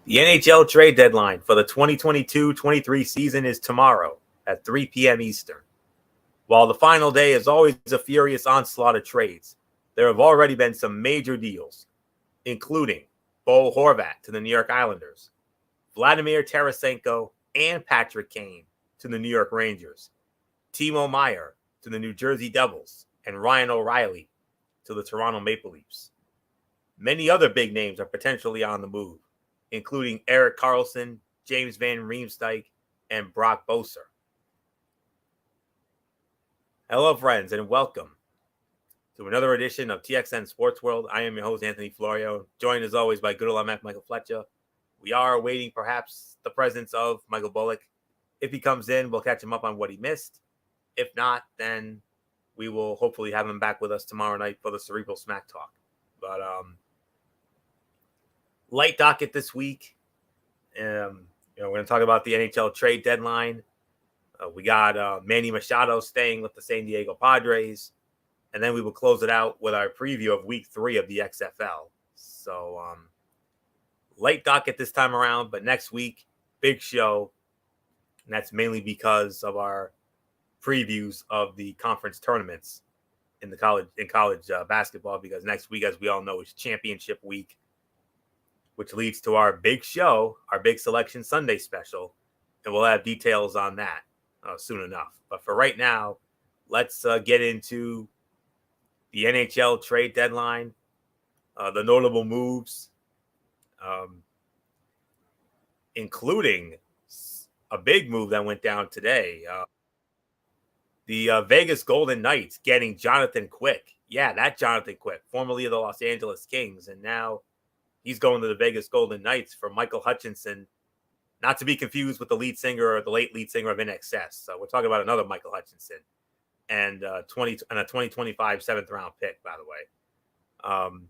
The NHL trade deadline for the 2022-23 season is tomorrow at 3 p.m. Eastern. While the final day is always a furious onslaught of trades, there have already been some major deals, including Bo Horvat to the New York Islanders, Vladimir Tarasenko and Patrick Kane to the New York Rangers, Timo Meier to the New Jersey Devils, and Ryan O'Reilly to the Toronto Maple Leafs. Many other big names are potentially on the move, including Erik Karlsson, James Van Riemsdyk, and Brock Boeser. Hello, friends, and welcome to another edition of TXN Sports World. I am your host, Anthony Florio, joined as always by good old MF Michael Fletcher. We are awaiting perhaps the presence of Michael Bullock. If he comes in, we'll catch him up on what he missed. If not, then we will hopefully have him back with us tomorrow night for the Cerebral Smack Talk. But light docket this week. We're going to talk about the NHL trade deadline. We got Manny Machado staying with the San Diego Padres. And then we will close it out with our preview of week 3 of the XFL. So light docket this time around, but next week, big show. And that's mainly because of our previews of the conference tournaments in college basketball, because next week, as we all know, is championship week, which leads to our big show, our big Selection Sunday special. And we'll have details on that soon enough. But for right now, let's get into the NHL trade deadline, the notable moves, including a big move that went down today. The Vegas Golden Knights getting Jonathan Quick. Yeah, that Jonathan Quick, formerly of the Los Angeles Kings. And now he's going to the Vegas Golden Knights for Michael Hutchinson, not to be confused with the late lead singer of INXS. So we're talking about another Michael Hutchinson. And a 2025 7th-round pick, by the way. Of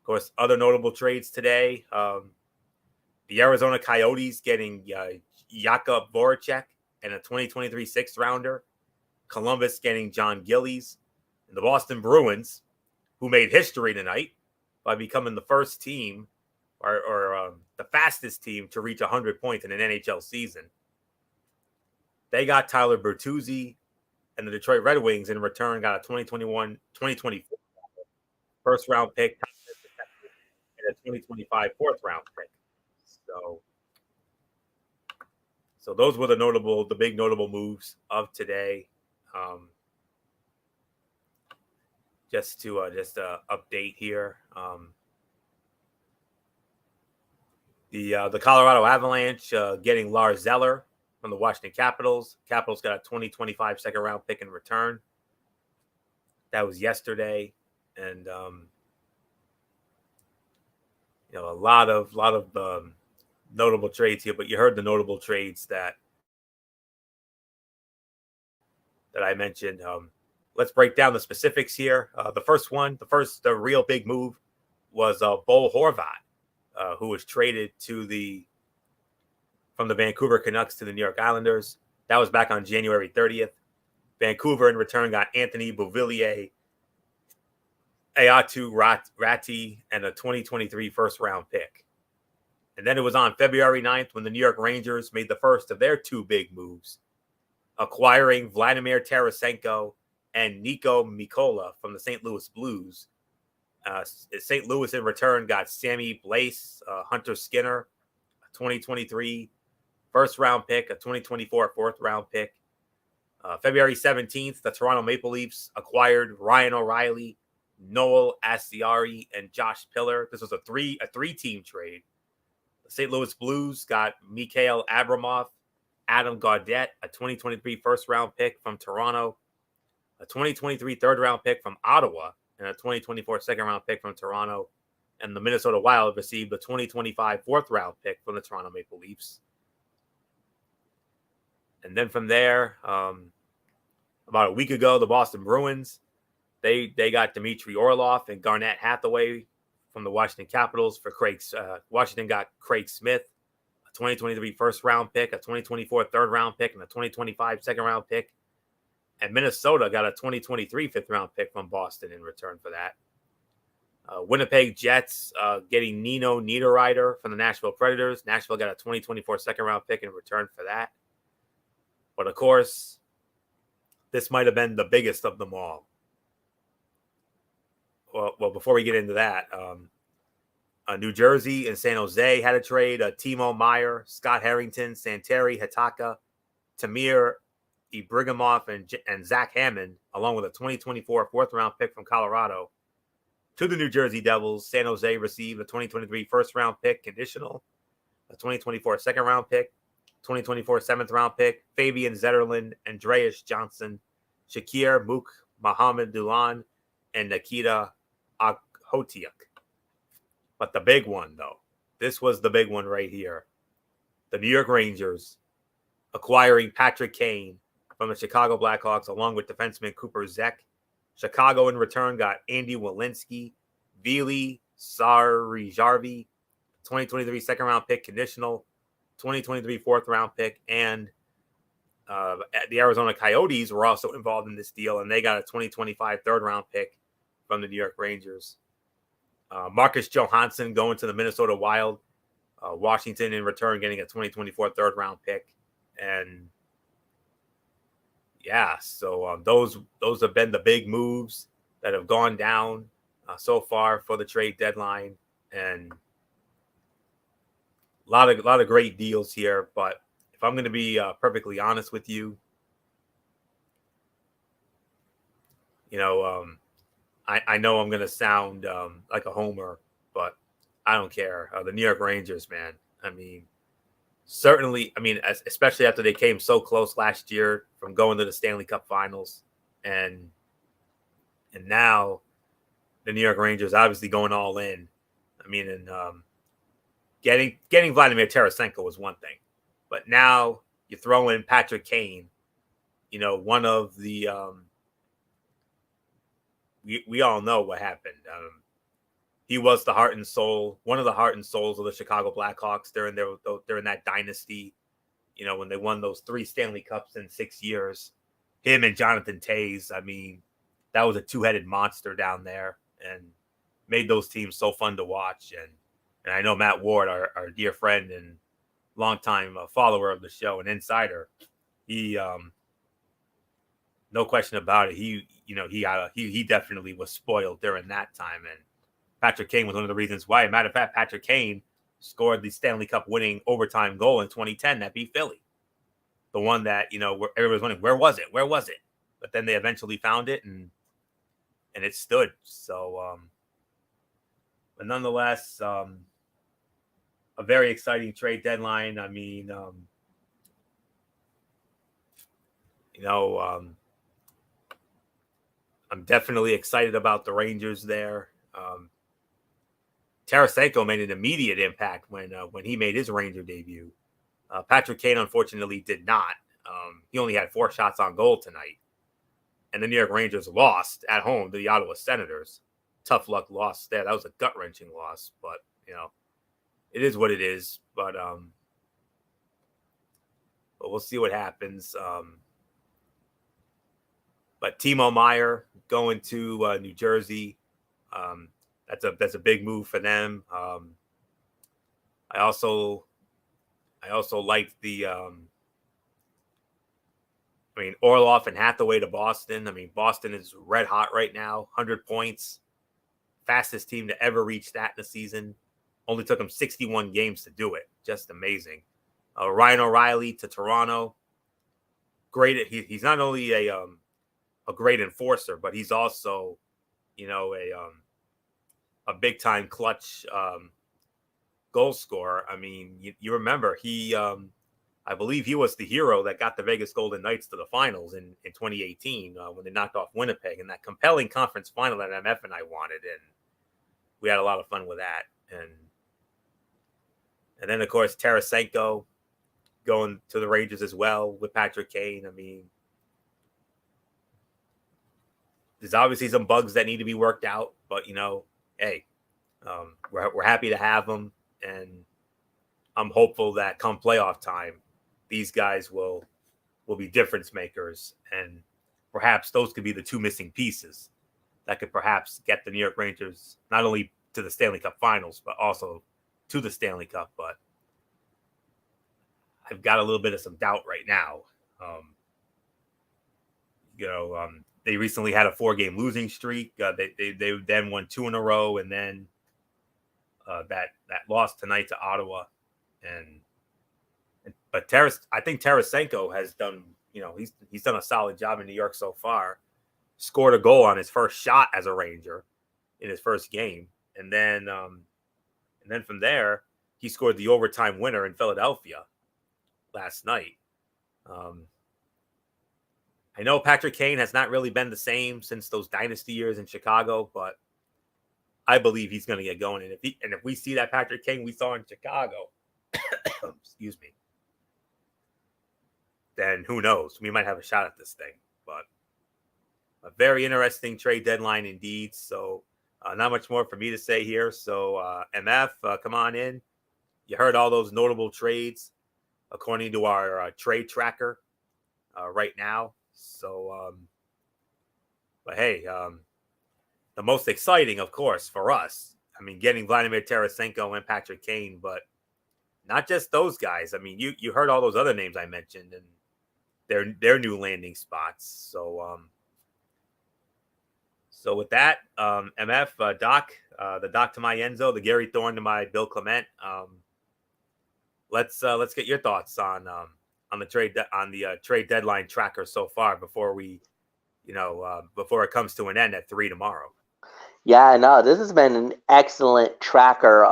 course, other notable trades today. The Arizona Coyotes getting Jakub Voracek and a 2023 6th-rounder. Columbus getting John Gillies. And the Boston Bruins, who made history tonight by becoming the first team or the fastest team to reach 100 points in an NHL season. They got Tyler Bertuzzi. And the Detroit Red Wings in return got a 2024 first-round pick and a 2025 4th-round pick. So those were the big notable moves of today. Just to update here, the Colorado Avalanche getting Lars Zeller from the Washington Capitals. Capitals got a 2025 2nd-round pick in return. That was yesterday, and a lot of notable trades here. But you heard the notable trades that I mentioned. Let's break down the specifics here. The real big move was Bo Horvat, who was traded from the Vancouver Canucks to the New York Islanders. That was back on January 30th. Vancouver in return got Anthony Beauvillier, Aatu Ratti, and a 2023 1st-round pick. And then it was on February 9th when the New York Rangers made the first of their 2 big moves, acquiring Vladimir Tarasenko and Nico Mikola from the St. Louis Blues. St. Louis in return got Sammy Blais, Hunter Skinner, a 2023 1st-round pick, a 2024 4th-round pick. February 17th, the Toronto Maple Leafs acquired Ryan O'Reilly, Noel Acciari, and Josh Pillar. This was a three-team trade. The St. Louis Blues got Mikhail Abramov, Adam Gaudette, a 2023 1st-round pick from Toronto, a 2023 3rd-round pick from Ottawa, and a 2024 2nd-round pick from Toronto. And the Minnesota Wild received the 2025 4th-round pick from the Toronto Maple Leafs. And then from there, about a week ago, the Boston Bruins, they got Dmitry Orlov and Garnett Hathaway from the Washington Capitals for Washington got Craig Smith, a 2023 1st-round pick, a 2024 3rd-round pick, and a 2025 2nd-round pick. And Minnesota got a 2023 5th-round pick from Boston in return for that. Winnipeg Jets getting Nino Niederreiter from the Nashville Predators. Nashville got a 2024 second-round pick in return for that. But, of course, this might have been the biggest of them all. Well, before we get into that, New Jersey and San Jose had a trade. Timo Meyer, Scott Harrington, Santeri Hitaka, Tamir Ibrahimov, and Zach Hammond, along with a 2024 fourth-round pick from Colorado, to the New Jersey Devils. San Jose received a 2023 first-round pick conditional, a 2024 second-round pick, 2024 seventh-round pick, Fabian Zetterlund, Andreas Johnson, Shakir Mook, Mohamed Dulan, and Nikita Okhotiuk. But the big one, though, this was the big one right here. The New York Rangers acquiring Patrick Kane from the Chicago Blackhawks along with defenseman Cooper Zek. Chicago in return got Andy Welinski, Vili Sarijarvi, 2023 second-round pick conditional, 2023 fourth-round pick, and the Arizona Coyotes were also involved in this deal, and they got a 2025 third-round pick from the New York Rangers. Marcus Johansson going to the Minnesota Wild. Washington in return getting a 2024 third-round pick. And yeah, so those have been the big moves that have gone down so far for the trade deadline, and a lot of great deals here. But if I'm going to be perfectly honest with you, I know I'm going to sound like a homer, but I don't care. The New York Rangers, man. I mean, certainly, especially after they came so close last year from going to the Stanley Cup Finals, and now the New York Rangers obviously going all in. I mean, and getting Vladimir Tarasenko was one thing, but now you throw in Patrick Kane, one of the we all know what happened. He was the heart and soul, one of the heart and souls of the Chicago Blackhawks during that dynasty. When they won those 3 Stanley Cups in 6 years, him and Jonathan Toews. I mean, that was a two-headed monster down there, and made those teams so fun to watch. And I know Matt Ward, our dear friend and longtime follower of the show and insider, he no question about it. He definitely was spoiled during that time, and Patrick Kane was one of the reasons why. As a matter of fact, Patrick Kane scored the Stanley Cup winning overtime goal in 2010 that beat Philly. The one that, where everybody was wondering, where was it? Where was it? But then they eventually found it, and it stood. So, but nonetheless, a very exciting trade deadline. I mean, I'm definitely excited about the Rangers there. Tarasenko made an immediate impact when he made his Ranger debut. Patrick Kane, unfortunately, did not. He only had 4 shots on goal tonight. And the New York Rangers lost at home to the Ottawa Senators. Tough luck loss there. That was a gut-wrenching loss. But, it is what it is. But we'll see what happens. But Timo Meyer going to New Jersey. That's a big move for them. I also like the Orlov and Hathaway to Boston. Boston is red hot right now, 100 points, fastest team to ever reach that in a season. Only took them 61 games to do it. Just amazing. Ryan O'Reilly to Toronto. Great. He's not only a great enforcer, but he's also, a big time clutch goal scorer. You remember he, I believe he was the hero that got the Vegas Golden Knights to the finals in 2018 when they knocked off Winnipeg in that compelling conference final that MF and I wanted, and we had a lot of fun with that. And then of course Tarasenko going to the Rangers as well with Patrick Kane. There's obviously some bugs that need to be worked out, but hey, we're happy to have them, and I'm hopeful that come playoff time, these guys will be difference makers, and perhaps those could be the 2 missing pieces that could perhaps get the New York Rangers not only to the Stanley Cup Finals, but also to the Stanley Cup. But I've got a little bit of some doubt right now. They recently had a 4-game losing streak. They then won 2 in a row, and then that loss tonight to Ottawa. But I think Tarasenko has done, he's done a solid job in New York so far. Scored a goal on his first shot as a Ranger in his first game, and then from there he scored the overtime winner in Philadelphia last night. I know Patrick Kane has not really been the same since those dynasty years in Chicago, but I believe he's going to get going. And if we see that Patrick Kane we saw in Chicago, excuse me, then who knows? We might have a shot at this thing. But a very interesting trade deadline indeed. So not much more for me to say here. So MF, come on in. You heard all those notable trades according to our trade tracker right now. So, but hey, the most exciting, of course, for us, getting Vladimir Tarasenko and Patrick Kane, but not just those guys. You heard all those other names I mentioned and their new landing spots. So, so with that, MF, Doc, the Doc to my Enzo, the Gary Thorne to my Bill Clement. Let's get your thoughts on the trade deadline tracker so far before before it comes to an end at 3 tomorrow. Yeah, no, this has been an excellent tracker.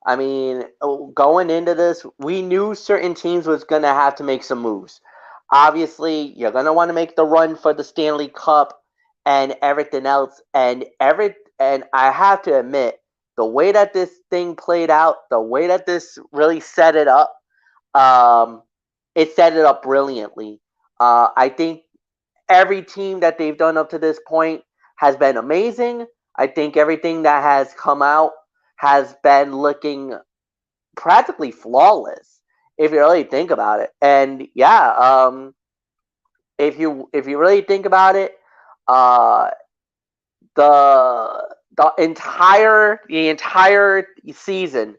Going into this, we knew certain teams was going to have to make some moves. Obviously, you're going to want to make the run for the Stanley Cup and everything else. And I have to admit, the way that this thing played out, the way that this really set it up, it set it up brilliantly. I think every team that they've done up to this point has been amazing. I think everything that has come out has been looking practically flawless, if you really think about it. And yeah, if you really think about it, the entire season,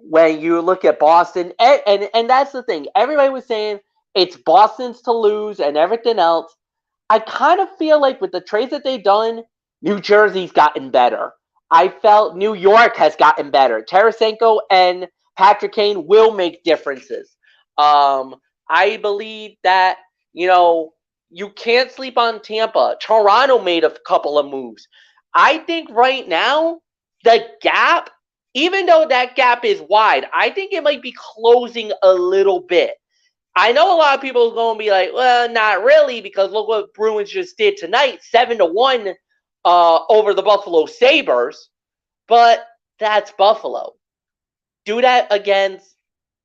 when you look at Boston, and that's the thing, everybody was saying it's Boston's to lose and everything else. I kind of feel like with the trades that they've done, New Jersey's gotten better. I felt New York has gotten better. Tarasenko and Patrick Kane will make differences. I believe that, you can't sleep on Tampa. Toronto made a couple of moves. I think right now, the gap, even though that gap is wide, I think it might be closing a little bit. I know a lot of people are going to be like, well, not really, because look what Bruins just did tonight, 7-1 over the Buffalo Sabres. But that's Buffalo. Do that against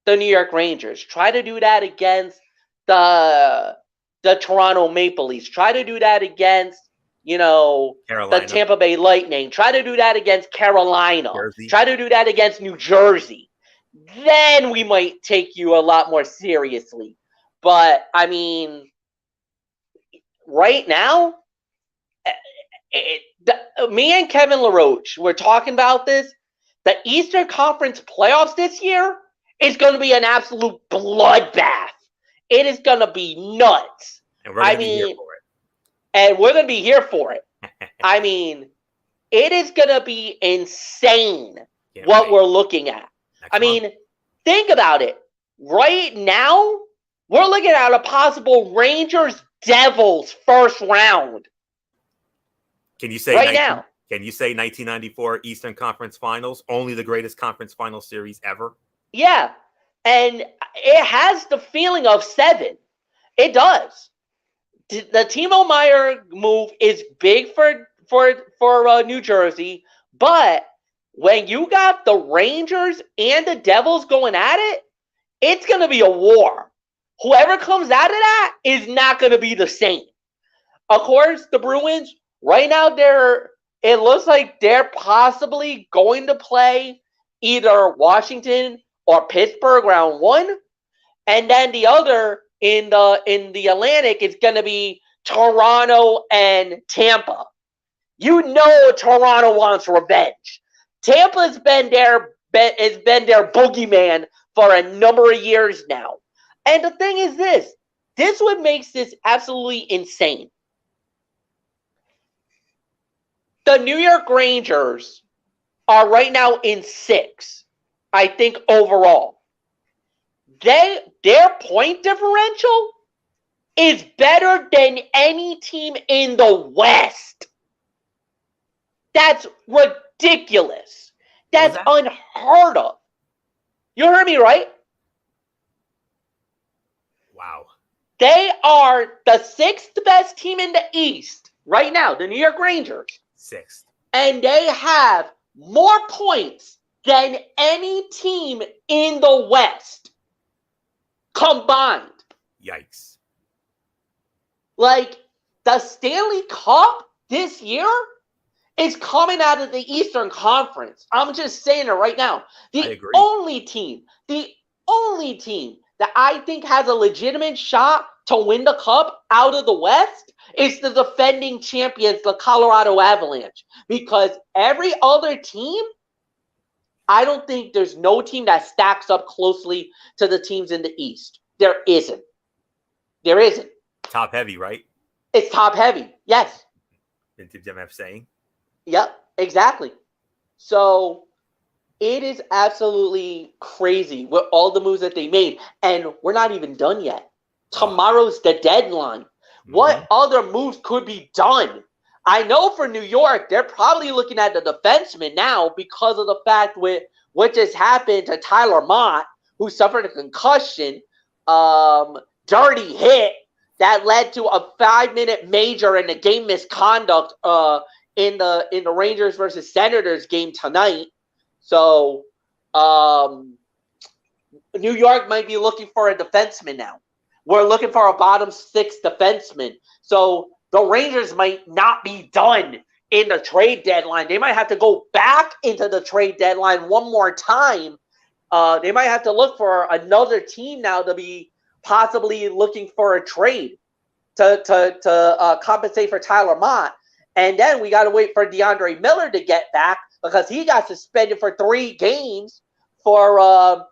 the New York Rangers. Try to do that against the Toronto Maple Leafs. Try to do that against, the Tampa Bay Lightning. Try to do that against Carolina. Jersey. Try to do that against New Jersey. Then we might take you a lot more seriously. But, right now, me and Kevin LaRoche were talking about this. The Eastern Conference playoffs this year is going to be an absolute bloodbath. It is going to be nuts. And we're going to be here for it. And we're going to be here for it. It is going to be insane what we're looking at. Think about it. Right now, we're looking at a possible Rangers-Devils first round. Can you say now? Can you say 1994 Eastern Conference Finals, only the greatest conference final series ever? Yeah. And it has the feeling of 7. It does. The Timo Meier move is big for New Jersey, but when you got the Rangers and the Devils going at it, it's going to be a war. Whoever comes out of that is not going to be the same. Of course, the Bruins, right now, it looks like they're possibly going to play either Washington or Pittsburgh round 1, and then the other in the Atlantic is going to be Toronto and Tampa. You know Toronto wants revenge. Tampa's been their boogeyman for a number of years now. And the thing is this what makes this absolutely insane. The New York Rangers are right now in 6, I think, overall. Their point differential is better than any team in the West. That's ridiculous. That's unheard of. You heard me right? Wow. They are the 6th best team in the East right now, the New York Rangers. 6th. And they have more points than any team in the West combined. Yikes. Like, the Stanley Cup this year is coming out of the Eastern Conference. I'm just saying it right now. The only team that I think has a legitimate shot to win the Cup out of the West is the defending champions, the Colorado Avalanche. Because every other team, I don't think there's no team that stacks up closely to the teams in the East. There isn't. There isn't. Top heavy, right? It's top heavy. Yes. Vintage MF saying. Yep, exactly. So it is absolutely crazy with all the moves that they made. And we're not even done yet. Tomorrow's the deadline. Mm-hmm. What other moves could be done? I know for New York, they're probably looking at the defenseman now because of the fact with what just happened to Tyler Mott, who suffered a concussion, dirty hit that led to a 5-minute major in the game misconduct in the Rangers versus Senators game tonight. So New York might be looking for a defenseman now. We're looking for a bottom 6 defenseman. So the Rangers might not be done in the trade deadline. They might have to go back into the trade deadline one more time. They might have to look for another team now to be possibly looking for a trade to compensate for Tyler Mott. And then we got to wait for DeAndre Miller to get back because he got suspended for 3 games for,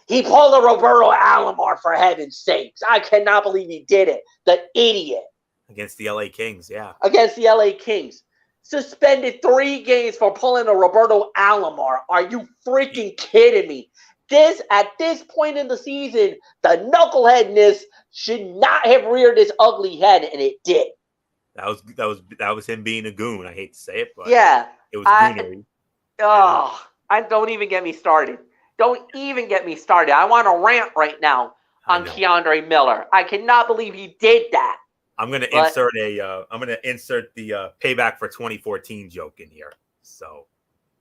he pulled a Roberto Alomar, for heaven's sakes. I cannot believe he did it. The idiot. Against the LA Kings, yeah. Against the LA Kings. Suspended 3 games for pulling a Roberto Alomar. Are you freaking kidding me? At this point in the season, the knuckleheadness should not have reared its ugly head, and it did. That was him being a goon. I hate to say it, but yeah, it was goonery. Don't even get me started. Don't even get me started. I want to rant right now on Keandre Miller. I cannot believe he did that. I'm gonna insert the payback for 2014 joke in here. So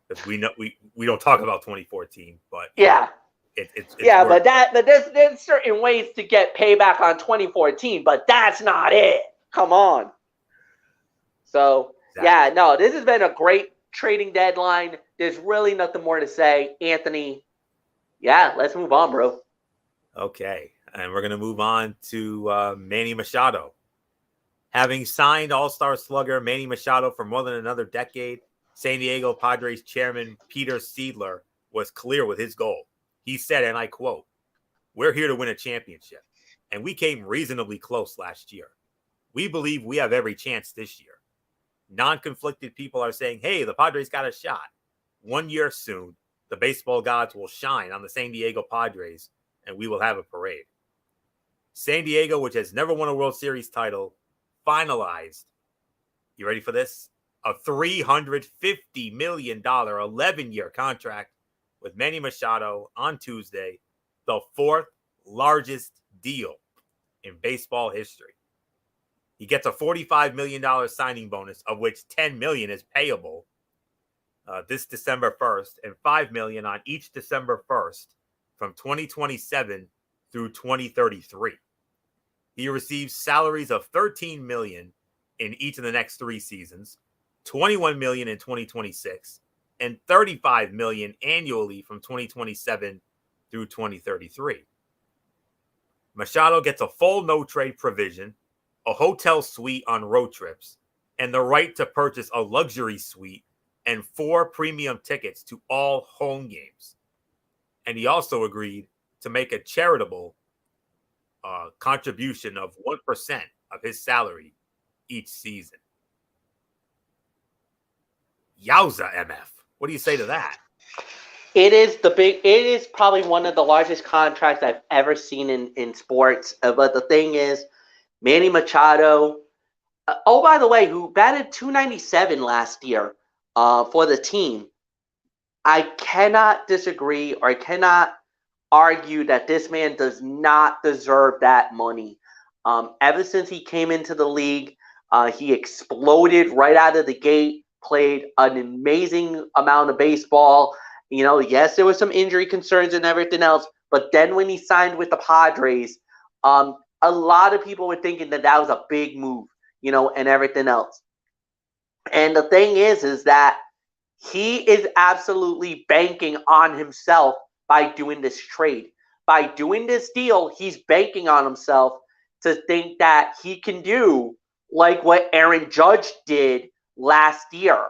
because we know we don't talk about 2014, but yeah. It's but there's certain ways to get payback on 2014, but that's not it. Come on. So this has been a great trading deadline. There's really nothing more to say, Anthony. Yeah, let's move on, bro. Okay, and we're gonna move on to Manny Machado. Having signed All-Star slugger Manny Machado for more than another decade, San Diego Padres chairman Peter Seidler was clear with his goal. He said, and I quote, "We're here to win a championship, and we came reasonably close last year. We believe we have every chance this year. Non-conflicted people are saying, hey, the Padres got a shot. 1 year soon, the baseball gods will shine on the San Diego Padres, and we will have a parade." San Diego, which has never won a World Series title, finalized, you ready for this? A $350 million 11-year contract with Manny Machado on Tuesday, the 4th largest deal in baseball history. He gets a $45 million signing bonus, of which $10 million is payable this December 1st, and $5 million on each December 1st from 2027 through 2033. He receives salaries of $13 million in each of the next 3 seasons, $21 million in 2026, and $35 million annually from 2027 through 2033. Machado gets a full no-trade provision a hotel suite on road trips, and the right to purchase a luxury suite and 4 premium tickets to all home games. And he also agreed to make a charitable contribution of 1% of his salary each season. Yowza, MF. What do you say to that? It is probably one of the largest contracts I've ever seen in sports. But the thing is, Manny Machado, oh, by the way, who batted 297 last year for the team. I cannot disagree, or I cannot argue that this man does not deserve that money. Ever since he came into the league, he exploded right out of the gate, played an amazing amount of baseball. Yes, there was some injury concerns and everything else, but then when he signed with the Padres, a lot of people were thinking that was a big move, and everything else. And the thing is that he is absolutely banking on himself by doing this trade. By doing this deal, he's banking on himself to think that he can do like what Aaron Judge did last year.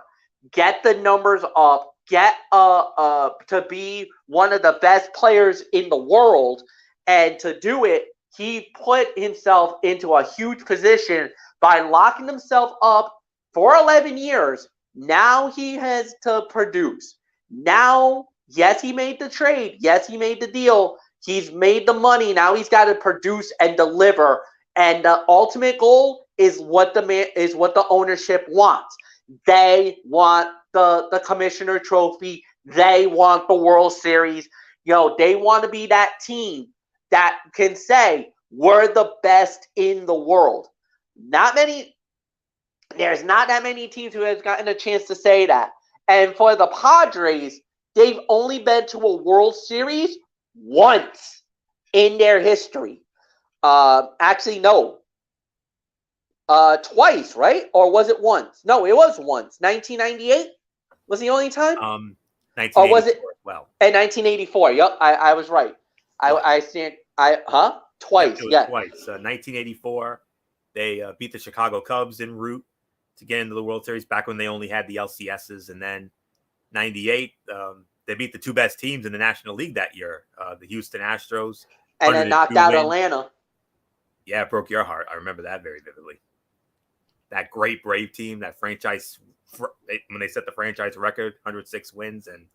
Get the numbers up, get to be one of the best players in the world, and to do it, he put himself into a huge position by locking himself up for 11 years. Now he has to produce. Now, yes, he made the trade. Yes, he made the deal. He's made the money. Now he's got to produce and deliver. And the ultimate goal is what the ownership wants. They want the commissioner trophy. They want the World Series. They want to be that team that can say, we're the best in the world. There's not that many teams who have gotten a chance to say that. And for the Padres, they've only been to a World Series once in their history. Actually, no. Twice, right? Or was it once? No, it was once. 1998 was the only time? 1984 or was it? Well. And 1984. Yep, I was right. Twice. Twice, yep, twice. 1984, they beat the Chicago Cubs en route to get into the World Series back when they only had the LCSs. And then 98, they beat the 2 best teams in the National League that year, the Houston Astros. And then knocked out Atlanta. Yeah, it broke your heart. I remember that very vividly. That great Brave team, that franchise, when they set the franchise record, 106 wins, and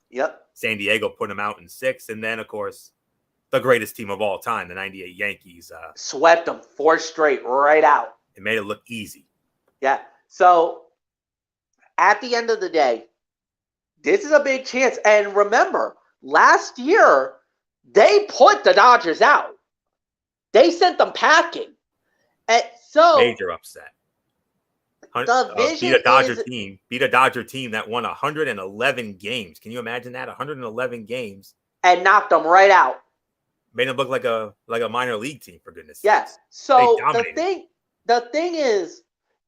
San Diego put them out in 6. And then, of course, the greatest team of all time, the 98 Yankees. Swept them 4 straight right out. It made it look easy. Yeah. So, at the end of the day, this is a big chance. And remember, last year, they put the Dodgers out. They sent them packing. And so major upset. Beat a Dodger team that won 111 games. Can you imagine that? 111 games. And knocked them right out. Made them look like a minor league team, for goodness sakes. Yes. So the thing is,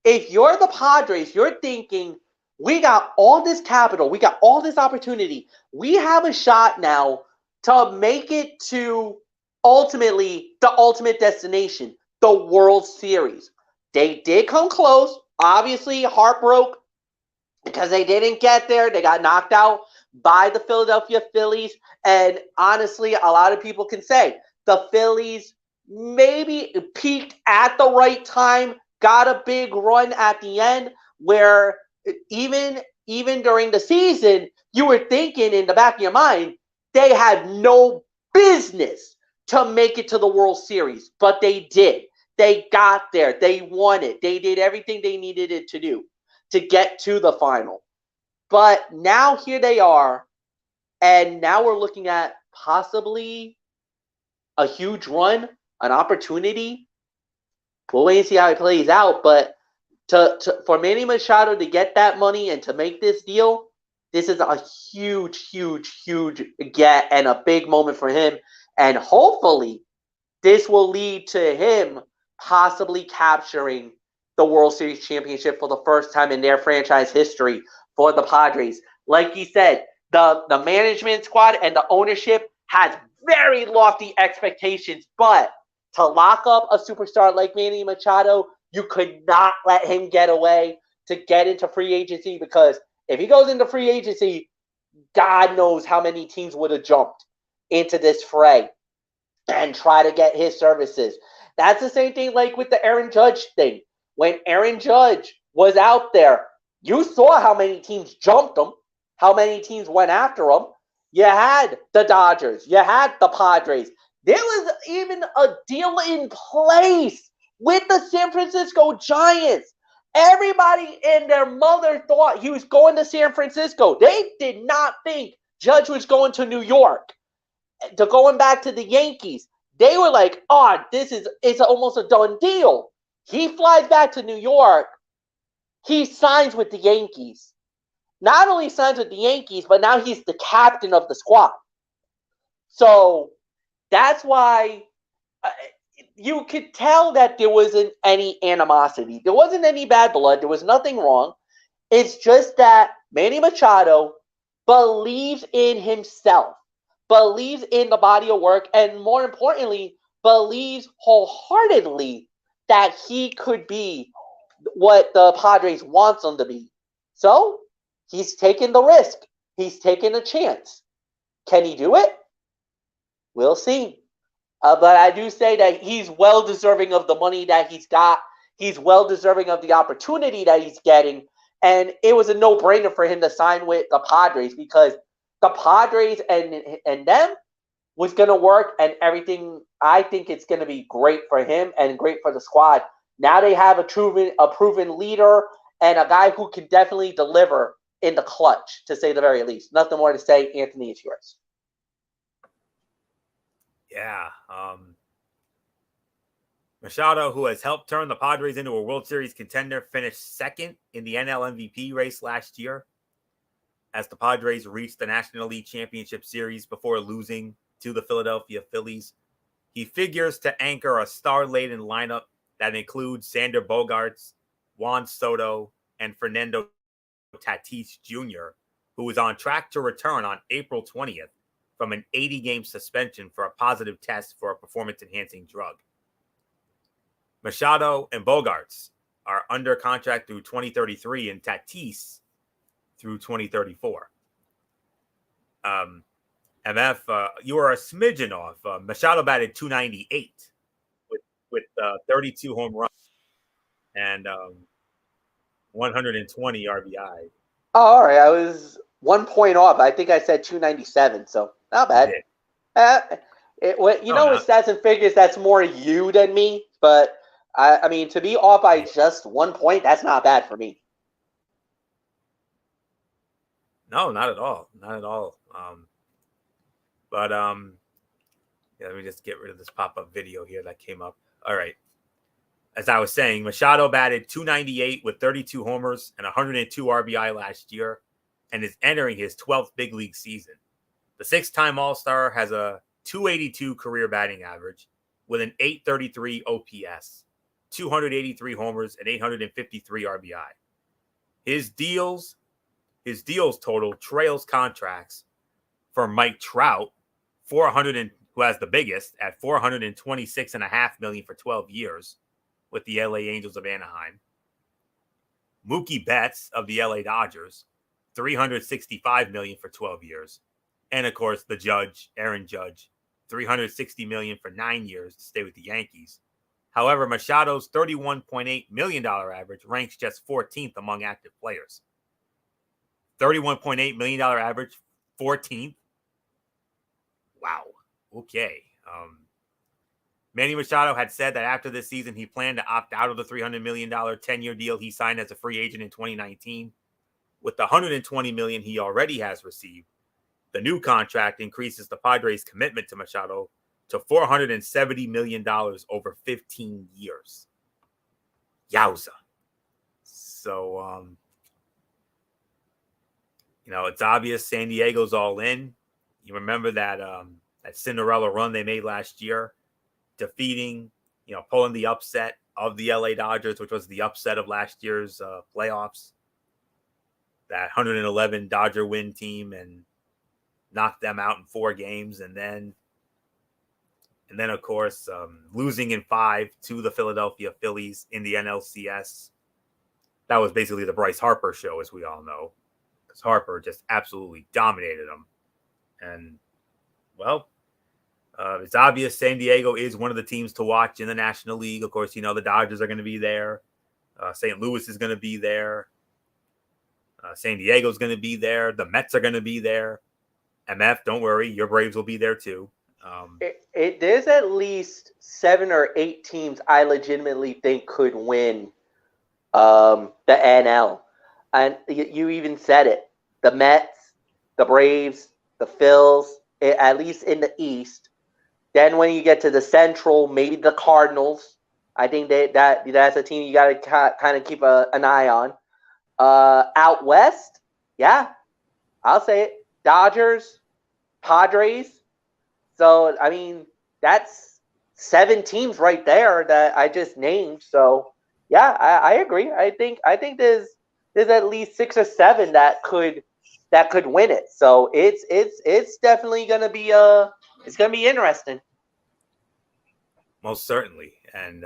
if you're the Padres, you're thinking, we got all this capital, we got all this opportunity. We have a shot now to make it to ultimately the ultimate destination, the World Series. They did come close. Obviously, heartbroken because they didn't get there. They got knocked out by the Philadelphia Phillies. And honestly, a lot of people can say the Phillies maybe peaked at the right time, got a big run at the end where even during the season, you were thinking in the back of your mind, they had no business to make it to the World Series, but they did. They got there. They won it. They did everything they needed it to do to get to the final. But now here they are, and now we're looking at possibly a huge run, an opportunity. We'll wait and see how it plays out. But for Manny Machado to get that money and to make this deal, this is a huge, huge, huge get and a big moment for him. And hopefully this will lead to him possibly capturing the World Series championship for the first time in their franchise history for the Padres. Like you said, the management squad and the ownership has very lofty expectations, but to lock up a superstar like Manny Machado, You could not let him get away to get into free agency, because if he goes into free agency, God knows how many teams would have jumped into this fray and try to get his services. That's the same thing like with the Aaron Judge thing. When Aaron Judge was out there, you saw how many teams jumped him, how many teams went after him. You had the Dodgers, you had the Padres. There was even a deal in place with the San Francisco Giants. Everybody and their mother thought he was going to San Francisco. They did not think Judge was going to New York. To going back to the Yankees, they were like, "Oh, it's almost a done deal." He flies back to New York. He signs with the Yankees. Not only signs with the Yankees, but now he's the captain of the squad. So that's why you could tell that there wasn't any animosity. There wasn't any bad blood. There was nothing wrong. It's just that Manny Machado believes in himself, believes in the body of work, and more importantly, believes wholeheartedly that he could be what the Padres wants him to be. So he's taking the risk. He's taking a chance. Can he do it? We'll see. But I do say that he's well deserving of the money that he's got. He's well deserving of the opportunity that he's getting. And it was a no-brainer for him to sign with the Padres, because the Padres and them was going to work, and everything. I think it's going to be great for him and great for the squad. Now they have a proven leader and a guy who can definitely deliver in the clutch, to say the very least. Nothing more to say. Anthony, it's yours. Yeah. Machado, who has helped turn the Padres into a World Series contender, finished second in the NL MVP race last year as the Padres reached the National League Championship Series before losing to the Philadelphia Phillies. He figures to anchor a star-laden lineup that includes Xander Bogaerts, Juan Soto, and Fernando Tatis Jr., who is on track to return on April 20th from an 80-game suspension for a positive test for a performance-enhancing drug. Machado and Bogaerts are under contract through 2033 and Tatis through 2034. MF, you are a smidgen off. Machado batted 298 with 32 home runs and 120 RBI. Oh, all right. I was 1 point off. I think I said 297, so not bad. With stats and figures, that's more you than me. But I mean, to be off by just 1 point, that's not bad for me. No, not at all. Not at all. But let me just get rid of this pop-up video here that came up. All right. As I was saying, Machado batted 298 with 32 homers and 102 RBI last year and is entering his 12th big league season. The six-time All-Star has a 282 career batting average with an 833 OPS, 283 homers, and 853 RBI. His deals total trails contracts for Mike Trout, who has the biggest at $426.5 million for 12 years with the LA Angels of Anaheim. Mookie Betts of the LA Dodgers, $365 million for 12 years. And of course, the Judge, Aaron Judge, $360 million for 9 years to stay with the Yankees. However, Machado's $31.8 million average ranks just 14th among active players. $31.8 million average, 14th. Wow. Okay. Manny Machado had said that after this season, he planned to opt out of the $300 million 10-year deal he signed as a free agent in 2019. With the $120 million he already has received, the new contract increases the Padres' commitment to Machado to $470 million over 15 years. Yowza. So, it's obvious San Diego's all in. You remember that Cinderella run they made last year, defeating, pulling the upset of the LA Dodgers, which was the upset of last year's playoffs. That 111 Dodger win team and knocked them out in 4 games. And then And then, of course, losing in 5 to the Philadelphia Phillies in the NLCS. That was basically the Bryce Harper show, as we all know, because Harper just absolutely dominated them. And, well, it's obvious San Diego is one of the teams to watch in the National League. Of course, the Dodgers are going to be there. St. Louis is going to be there. San Diego's going to be there. The Mets are going to be there. MF, don't worry, your Braves will be there too. There's at least 7 or 8 teams I legitimately think could win the NL. And you even said it. The Mets, the Braves, the Phils, at least in the East. Then when you get to the Central, maybe the Cardinals. I think that's a team you got to kind of keep an eye on. Out West, yeah, I'll say it. Dodgers, Padres. So, I mean, that's 7 teams right there that I just named. So, yeah, I agree. I think there's at least 6 or 7 that could win it. So it's definitely gonna be it's gonna be interesting. Most certainly, and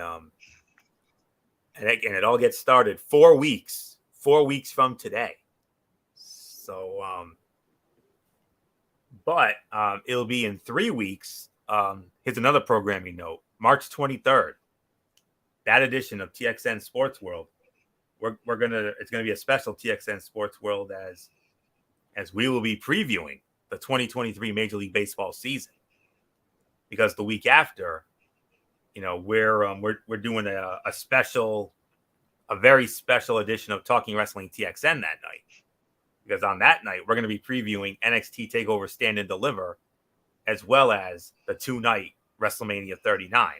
it all gets started 4 weeks from today. So, but it'll be in 3 weeks. Here's another programming note: March 23rd. That edition of TXN Sports World, it's gonna be a special TXN Sports World as we will be previewing the 2023 Major League Baseball season, because the week after, we're doing a very special edition of Talking Wrestling TXN that night, because on that night we're going to be previewing NXT Takeover Stand and Deliver, as well as the 2-night WrestleMania 39,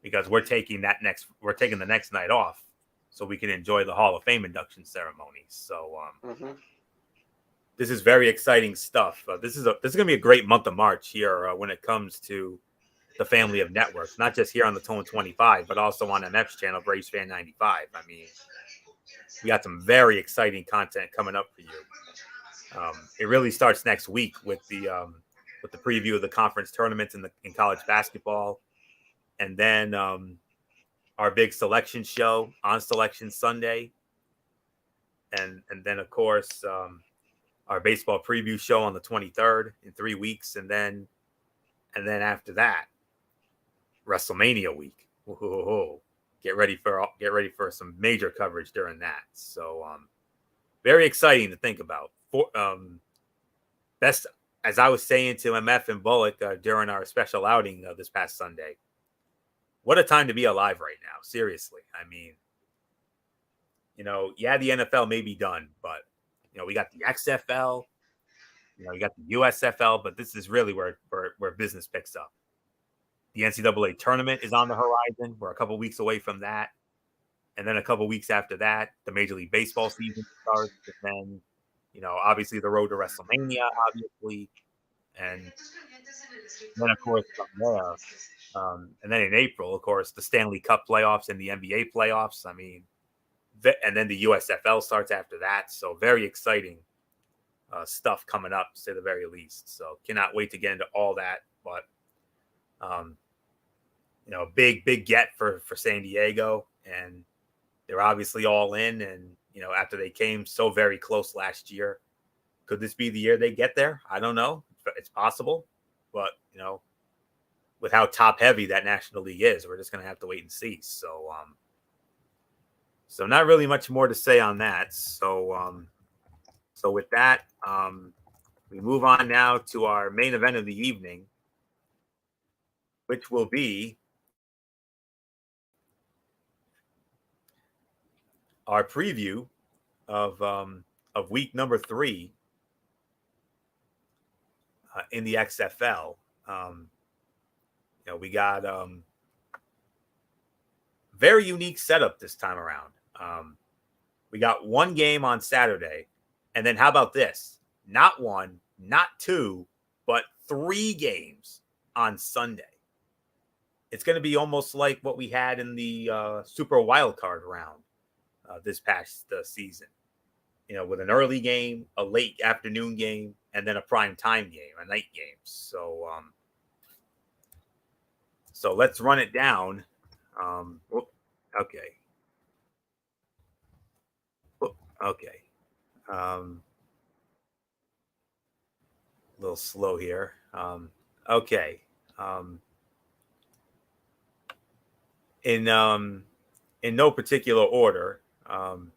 because we're taking the next night off so we can enjoy the Hall of Fame induction ceremony. So this is very exciting stuff. This is going to be a great month of March here when it comes to the family of networks, not just here on the Tone 25, but also on MF's channel, Braves Fan 95. I mean, we got some very exciting content coming up for you. It really starts next week with the preview of the conference tournaments in college basketball, and then our big selection show on Selection Sunday, and then of course our baseball preview show on the 23rd in 3 weeks, and then after that, WrestleMania week. Whoa. Get ready for some major coverage during that. So very exciting to think about. Best, as I was saying to MF and Bullock during our special outing this past Sunday, what a time to be alive right now. Seriously. I mean, the NFL may be done, but we got the XFL, you got the USFL, but this is really where business picks up. The NCAA tournament is on the horizon. We're a couple weeks away from that. And then a couple weeks after that, the Major League Baseball season starts. And then, obviously the road to WrestleMania, obviously. And then, of course, from there. And then in April, of course, the Stanley Cup playoffs and the NBA playoffs. I mean, and then the USFL starts after that. So very exciting stuff coming up, to say the very least. So cannot wait to get into all that. But big get for San Diego, and they're obviously all in. And after they came so very close last year, could this be the year they get there? I don't know. It's possible, but with how top heavy that National League is, we're just gonna have to wait and see. So not really much more to say on that. So with that, we move on now to our main event of the evening, which will be our preview of week number 3 in the XFL. We got very unique setup this time around. We got 1 game on Saturday, and then how about this? Not 1, not 2, but 3 games on Sunday. It's going to be almost like what we had in the Super Wildcard round this past season. With an early game, a late afternoon game, and then a prime time game, a night game. So So let's run it down. Okay. Okay. A little slow here. Okay. In no particular order. Well,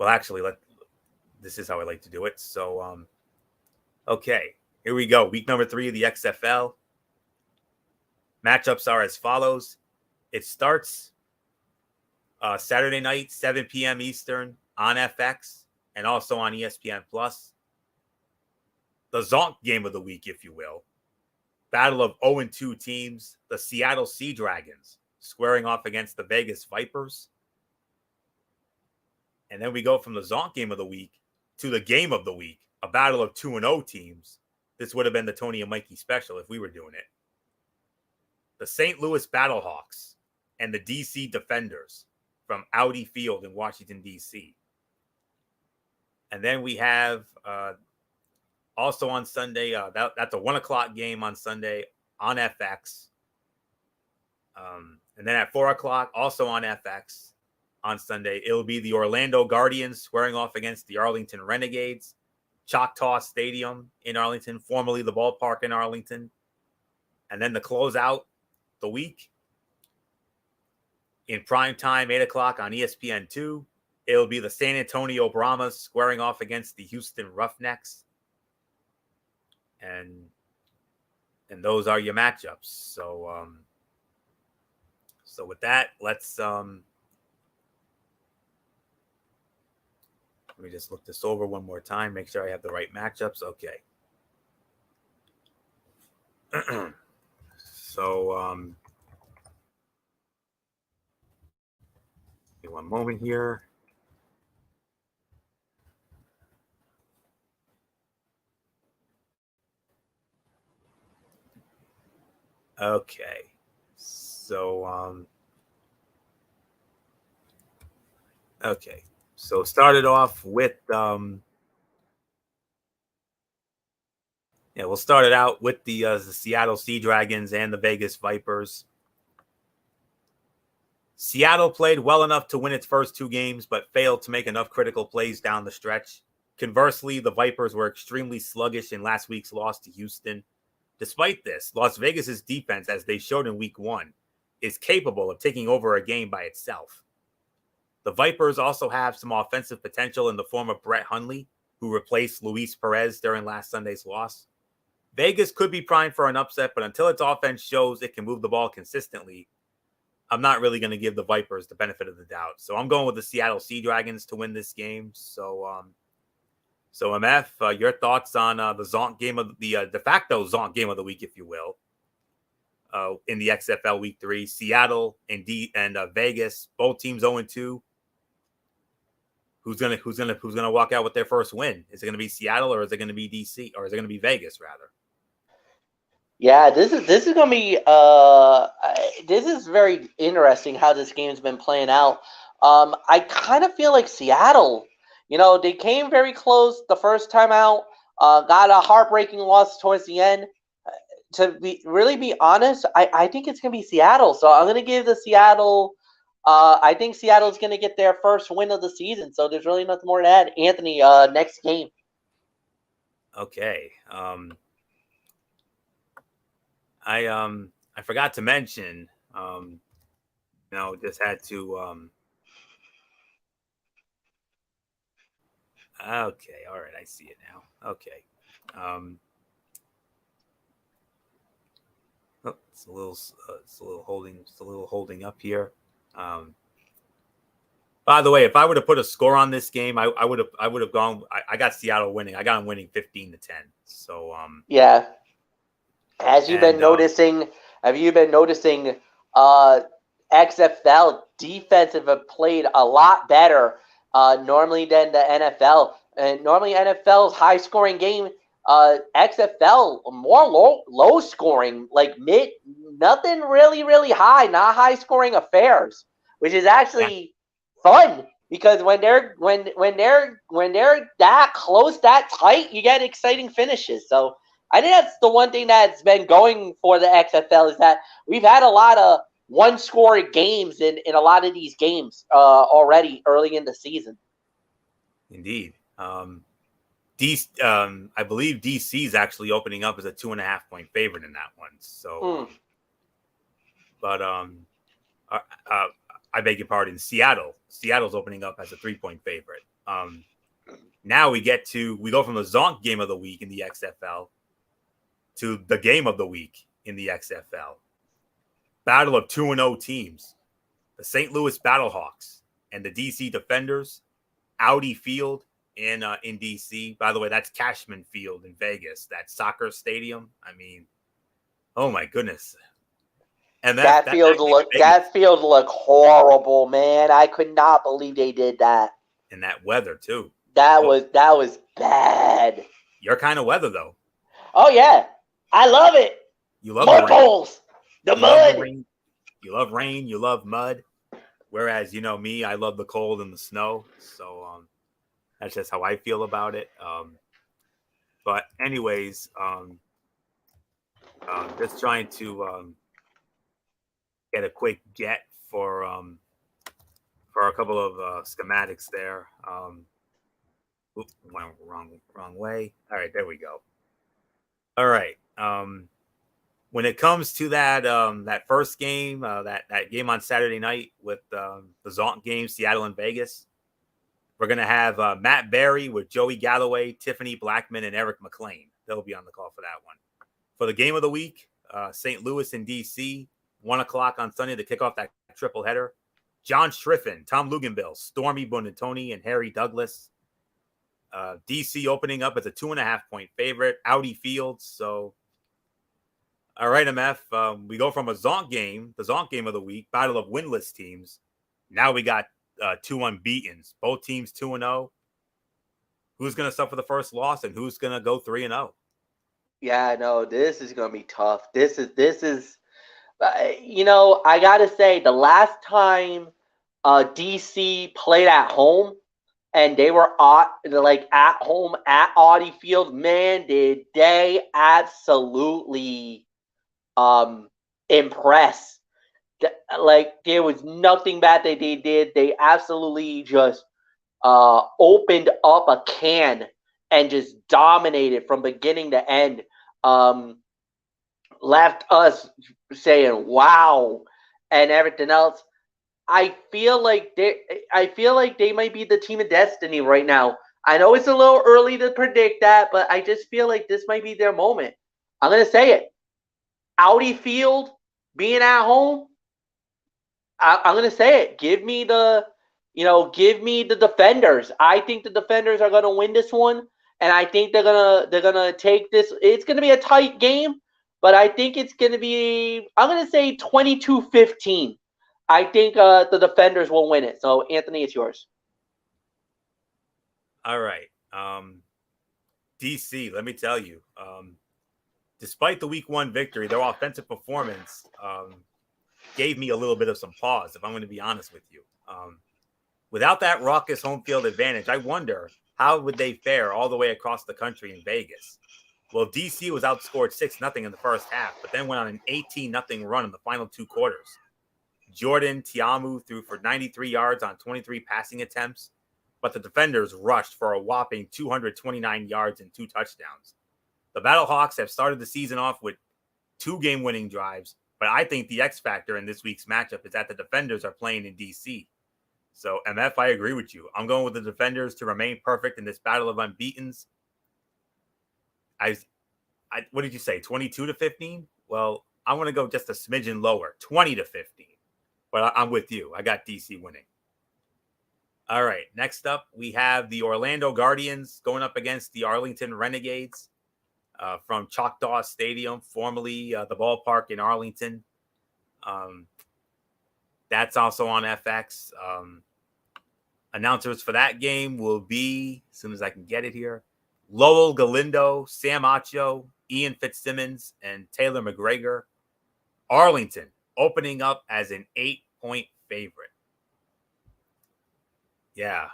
actually, this is how I like to do it. So, okay, here we go. Week number 3 of the XFL. Matchups are as follows. It starts Saturday night, 7 p.m. Eastern on FX and also on ESPN Plus. The Zonk game of the week, if you will. Battle of 0-2 teams. The Seattle Sea Dragons squaring off against the Vegas Vipers. And then we go from the Zonk game of the week to the game of the week, a battle of 2-0 teams. This would have been the Tony and Mikey special if we were doing it. The St. Louis Battlehawks and the DC Defenders from Audi Field in Washington, D.C. And then we have also on Sunday, that's a 1 o'clock game on Sunday on FX. And then at 4 o'clock, also on FX on Sunday, it'll be the Orlando Guardians squaring off against the Arlington Renegades. Choctaw Stadium in Arlington, formerly the ballpark in Arlington. And then to close out the week, in prime time, 8 o'clock on ESPN2, it'll be the San Antonio Brahmas squaring off against the Houston Roughnecks. And those are your matchups. So with that, let's let me just look this over one more time, make sure I have the right matchups. Okay. So give me one moment here. Okay. So okay. So started off with we'll start it out with the Seattle Sea Dragons and the Vegas Vipers. Seattle played well enough to win its first 2 games, but failed to make enough critical plays down the stretch. Conversely, the Vipers were extremely sluggish in last week's loss to Houston. Despite this, Las Vegas's defense, as they showed in week 1, is capable of taking over a game by itself. The Vipers also have some offensive potential in the form of Brett Hundley, who replaced Luis Perez during last Sunday's loss. Vegas could be primed for an upset, but until its offense shows it can move the ball consistently, I'm not really going to give the Vipers the benefit of the doubt. So I'm going with the Seattle Sea Dragons to win this game. So MF, your thoughts on the Zonk game of the de facto Zonk game of the week, if you will, in the XFL Week 3. Seattle and Vegas, both teams 0-2. Who's gonna walk out with their first win? Is it gonna be Seattle or is it gonna be DC or is it gonna be Vegas rather? Yeah, this is gonna be this is very interesting how this game's been playing out. I kind of feel like Seattle, they came very close the first time out, got a heartbreaking loss towards the end. To be honest, I think it's gonna be Seattle. So I'm gonna give the Seattle. I think Seattle's gonna get their first win of the season. So there's really nothing more to add. Anthony, next game. Okay. I forgot to mention, just had to okay, all right, I see it now. Okay. It's a little holding up here. By the way, if I were to put a score on this game, I would have gone. I got Seattle winning. I got them winning 15-10. So yeah. Have you been noticing? XFL defensive have played a lot better normally than the NFL. And normally NFL's high scoring game, XFL more low scoring, like nothing really high, not high scoring affairs, which is actually fun because when they're that close, that tight, you get exciting finishes. So I think that's the one thing that's been going for the XFL is that we've had a lot of one-score games in a lot of these games already early in the season. Indeed. I believe DC is actually opening up as a 2.5-point favorite in that one. So, but I beg your pardon. Seattle's opening up as a 3-point favorite. Now we go from the Zonk game of the week in the XFL to the game of the week in the XFL. Battle of 2-0 teams. The St. Louis Battlehawks and the DC Defenders. Audi Field in DC. By the way, that's Cashman Field in Vegas, that soccer stadium. I mean, oh my goodness. And that field looked horrible, man. I could not believe they did that. And that weather too. That was bad. Your kind of weather though. Oh yeah. I love it. You love mud holes. The mud. You love rain, you love mud. Whereas, me, I love the cold and the snow. So that's just how I feel about it. But anyways, just trying to get a quick get for a couple of schematics there. Oops, went wrong way. All right, there we go. All right. When it comes to that first game, that game on Saturday night with the Zonk game, Seattle and Vegas, we're going to have Matt Berry with Joey Galloway, Tiffany Blackman, and Eric McLean. They'll be on the call for that one. For the game of the week, St. Louis and DC, 1 o'clock on Sunday to kick off that triple header. John Striffen, Tom Luganville, Stormy Bonatoni, and Harry Douglas. DC opening up as a 2.5-point favorite. Audi Field, so... All right, MF. We go from a Zonk game, the Zonk game of the week, battle of winless teams. Now we got 2 unbeatens. Both teams 2-0. Who's going to suffer the first loss and who's going to go 3-0? Yeah, no, this is going to be tough. This is I got to say, the last time DC played at home and they were at home at Audi Field, man, did they absolutely impress. Like, there was nothing bad that they did. They absolutely just opened up a can and just dominated from beginning to end. Left us saying wow and everything else. I feel like they might be the team of destiny right now. I know it's a little early to predict that, but I just feel like this might be their moment. I'm gonna say it. Audi Field, being at home, I'm gonna say it. Give me the Defenders. I think the Defenders are gonna win this one, and I think they're gonna take this. It's gonna be a tight game, but I think it's gonna be. I'm gonna say 22-15. I think the Defenders will win it. So, Anthony, it's yours. All right, DC. Let me tell you. Despite the week 1 victory, their offensive performance gave me a little bit of some pause, if I'm going to be honest with you. Without that raucous home field advantage, I wonder how would they fare all the way across the country in Vegas. Well, DC was outscored 6-0 in the first half, but then went on an 18-0 run in the final 2 quarters. Jordan Tiamu threw for 93 yards on 23 passing attempts, but the Defenders rushed for a whopping 229 yards and 2 touchdowns. The Battlehawks have started the season off with 2 game-winning drives, but I think the X factor in this week's matchup is that the Defenders are playing in DC. So, MF, I agree with you. I'm going with the Defenders to remain perfect in this battle of unbeatens. What did you say, 22-15? Well, I want to go just a smidgen lower, 20-15. But I'm with you. I got DC winning. All right, next up, we have the Orlando Guardians going up against the Arlington Renegades. From Choctaw Stadium, formerly the ballpark in Arlington. That's also on FX. Announcers for that game will be, as soon as I can get it here, Lowell Galindo, Sam Acho, Ian Fitzsimmons, and Taylor McGregor. Arlington opening up as an 8-point favorite. Yeah.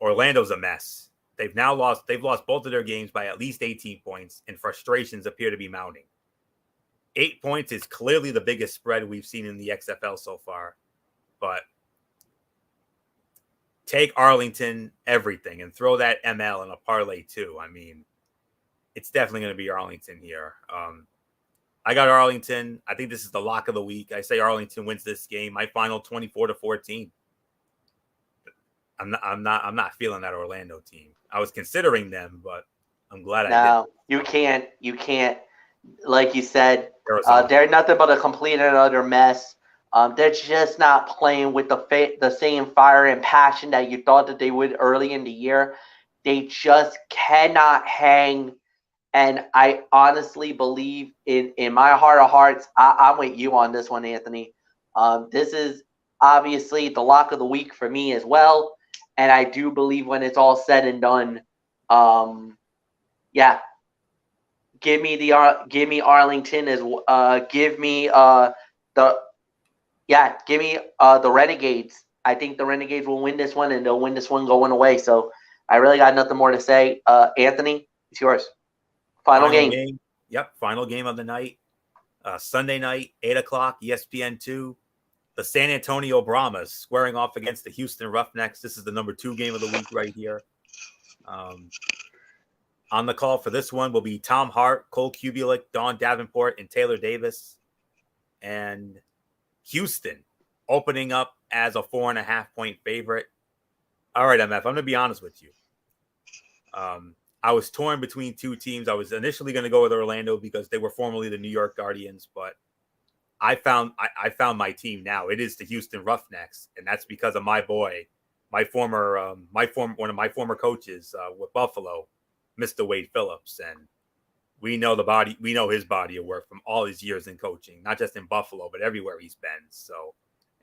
Orlando's a mess. they've lost both of their games by at least 18 points, and frustrations appear to be mounting. 8 points is clearly the biggest spread we've seen in the XFL so far, but take Arlington everything and throw that ML in a parlay too. I mean, it's definitely going to be Arlington here. I got Arlington. I think this is the lock of the week. I say Arlington wins this game. My final 24-14. I'm not feeling that Orlando team. I was considering them, but I'm glad I didn't. No, you can't. Like you said, Arizona. they're nothing but a complete and utter mess. They're just not playing with the same fire and passion that you thought that they would early in the year. They just cannot hang. And I honestly believe in my heart of hearts, I'm with you on this one, Anthony. This is obviously the lock of the week for me as well. And I do believe when it's all said and done, yeah, give me Arlington as give me the Renegades. I think the Renegades will win this one, and they'll win this one going away. So I really got nothing more to say. Anthony, it's yours. Final game. Yep, final game of the night. Sunday night, 8 o'clock, ESPN2. The San Antonio Brahmas squaring off against the Houston Roughnecks. This is the number 2 game of the week right here. On the call for this one will be Tom Hart, Cole Kubelik, Don Davenport, and Taylor Davis. And Houston opening up as a 4.5-point favorite. All right, MF, I'm going to be honest with you. I was torn between two teams. I was initially going to go with Orlando because they were formerly the New York Guardians, but I found my team now. It is the Houston Roughnecks, and that's because of my boy, one of my former coaches with Buffalo, Mr. Wade Phillips, and we know his body of work from all his years in coaching, not just in Buffalo, but everywhere he's been. So,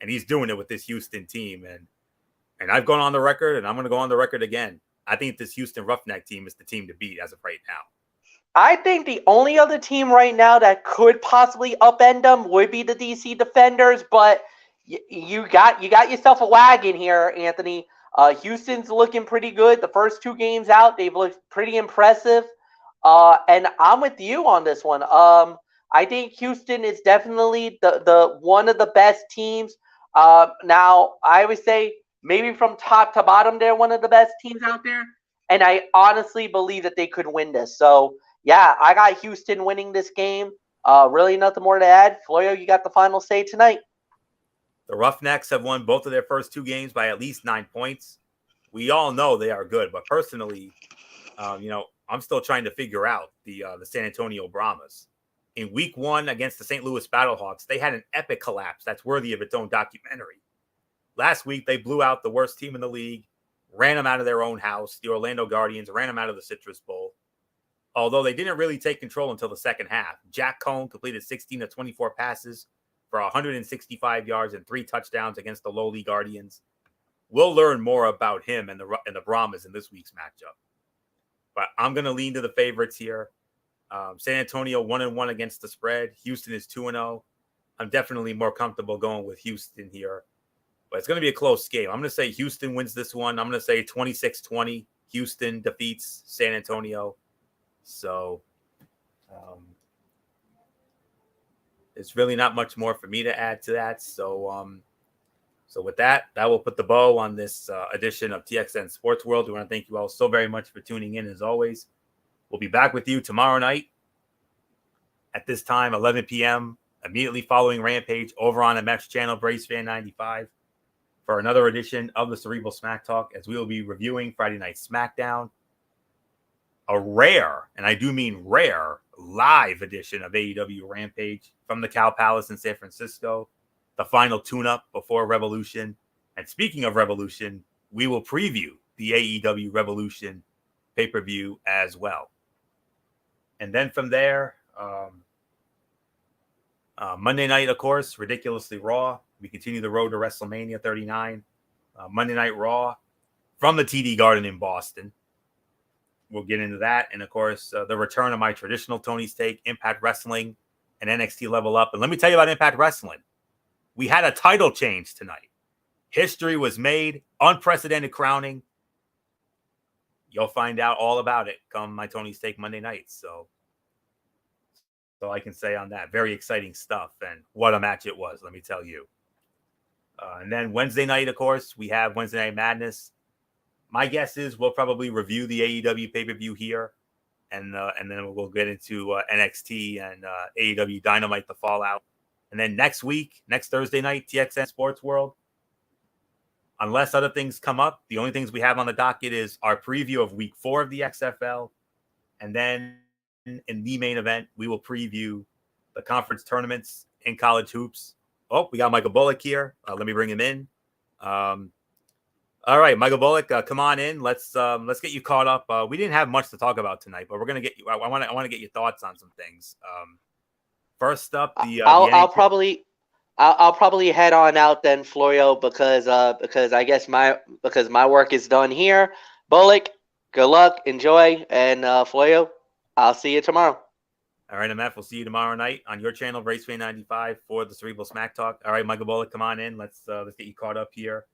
and he's doing it with this Houston team, and I've gone on the record, and I'm going to go on the record again. I think this Houston Roughneck team is the team to beat as of right now. I think the only other team right now that could possibly upend them would be the DC Defenders, but you got yourself a wagon here, Anthony. Houston's looking pretty good. The first 2 games out, they've looked pretty impressive. And I'm with you on this one. I think Houston is definitely the one of the best teams. Now, I would say maybe from top to bottom, they're one of the best teams out there. And I honestly believe that they could win this. So, yeah, I got Houston winning this game. Really nothing more to add. Floyo, you got the final say tonight. The Roughnecks have won both of their first 2 games by at least 9 points. We all know they are good, but personally, I'm still trying to figure out the San Antonio Brahmas. In week 1 against the St. Louis Battlehawks, they had an epic collapse that's worthy of its own documentary. Last week, they blew out the worst team in the league, ran them out of their own house. The Orlando Guardians ran them out of the Citrus Bowl. Although they didn't really take control until the second half. Jack Cohn completed 16 of 24 passes for 165 yards and 3 touchdowns against the lowly Guardians. We'll learn more about him and the Brahmas in this week's matchup. But I'm going to lean to the favorites here. San Antonio 1-1 against the spread. Houston is 2-0. I'm definitely more comfortable going with Houston here. But it's going to be a close game. I'm going to say Houston wins this one. I'm going to say 26-20. Houston defeats San Antonio. So it's really not much more for me to add to that. So with that will put the bow on this edition of TXN Sports World. We want to thank you all so very much for tuning in as always. We'll be back with you tomorrow night at this time, 11 p.m., immediately following Rampage over on MF's channel, Brace Fan 95, for another edition of the Cerebral Smack Talk, as we will be reviewing Friday Night SmackDown, a rare, and I do mean rare, live edition of AEW Rampage from the Cow Palace in San Francisco, the final tune-up before Revolution. And speaking of Revolution, we will preview the AEW Revolution pay-per-view as well. And then from there, Monday night, of course, Ridiculously Raw. We continue the road to WrestleMania 39. Monday Night Raw from the TD Garden in Boston. We'll get into that. And, of course, the return of my traditional Tony's Take, Impact Wrestling, and NXT Level Up. And let me tell you about Impact Wrestling. We had a title change tonight. History was made. Unprecedented crowning. you'll find out all about it come my Tony's Take Monday nights. So I can say on that, very exciting stuff, and what a match it was. Let me tell you. And then Wednesday night, of course, we have Wednesday Night Madness. My guess is we'll probably review the AEW pay-per-view here, and then we'll get into NXT and AEW Dynamite, the Fallout. And then next Thursday night, TXN Sports World. Unless other things come up, the only things we have on the docket is our preview of Week 4 of the XFL, and then in the main event, we will preview the conference tournaments in college hoops. Oh, we got Michael Bullock here. Let me bring him in. All right, Michael Bullock, come on in. Let's get you caught up. We didn't have much to talk about tonight, but we're gonna get you. I want to get your thoughts on some things. First up, I'll probably head on out then, Florio, because I guess my work is done here. Bullock, good luck, enjoy, and Florio, I'll see you tomorrow. All right, MF, we'll see you tomorrow night on your channel, Raceway 95, for the Cerebral Smack Talk. All right, Michael Bullock, come on in. Let's get you caught up here.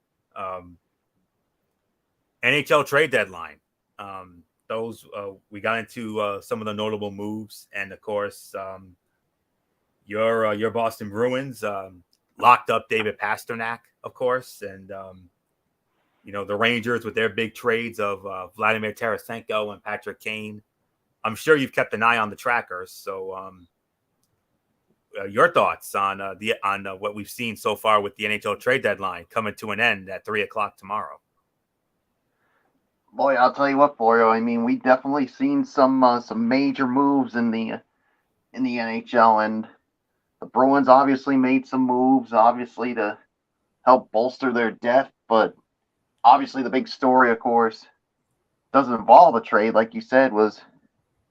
NHL trade deadline. Those we got into some of the notable moves, and of course, your Boston Bruins locked up David Pastrnak, of course, and the Rangers with their big trades of Vladimir Tarasenko and Patrick Kane. I'm sure you've kept an eye on the trackers. So, your thoughts on what we've seen so far with the NHL trade deadline coming to an end at 3:00 tomorrow? Boy, I'll tell you what, Florio. I mean, we definitely seen some major moves in the NHL, and the Bruins obviously made some moves, obviously to help bolster their depth. But obviously, the big story, of course, doesn't involve a trade, like you said, was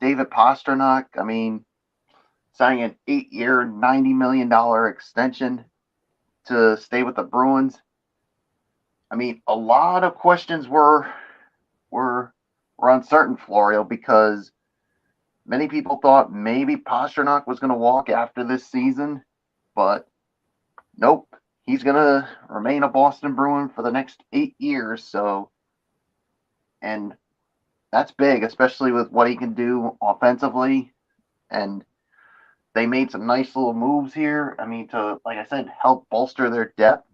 David Pastrnak. I mean, signing an 8-year, $90 million extension to stay with the Bruins. I mean, a lot of questions were uncertain, Florio, because many people thought maybe Pastrnak was going to walk after this season, but nope, he's going to remain a Boston Bruin for the next 8 years. So, and that's big, especially with what he can do offensively. And they made some nice little moves here. I mean, to, like I said, help bolster their depth.